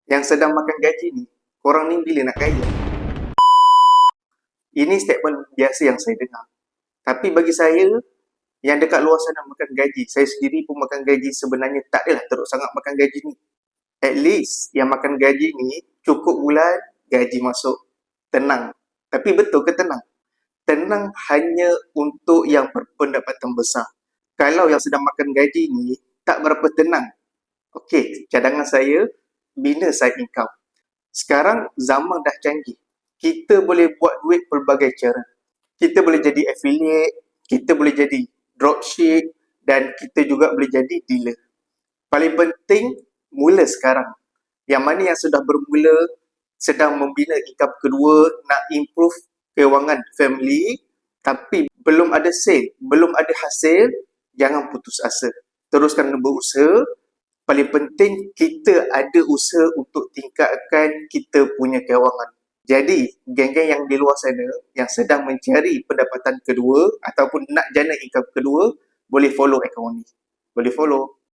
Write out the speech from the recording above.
Yang sedang makan gaji ni, korang ni bila nak kaya? Ini statement biasa yang saya dengar. Tapi bagi saya, yang dekat luar sana makan gaji, saya sendiri pun makan gaji, sebenarnya tak adalah teruk sangat makan gaji ni. At least yang makan gaji ni cukup bulan, gaji masuk. Tenang. Tapi betul ke tenang? Tenang hanya untuk yang berpendapatan besar. Kalau yang sedang makan gaji ni tak berapa tenang. Okey, cadangan saya, bina side income. Sekarang zaman dah canggih. Kita boleh buat duit pelbagai cara. Kita boleh jadi affiliate, kita boleh jadi dropship, dan kita juga boleh jadi dealer. Paling penting, mula sekarang. Yang mana yang sudah bermula, sedang membina income kedua, nak improve kewangan family, tapi belum ada sale, belum ada hasil, jangan putus asa. Teruskan berusaha. Paling penting, kita ada usaha untuk tingkatkan kita punya kewangan. Jadi, geng-geng yang di luar sana, yang sedang mencari pendapatan kedua, ataupun nak jana income kedua, boleh follow akaun ni. Boleh follow.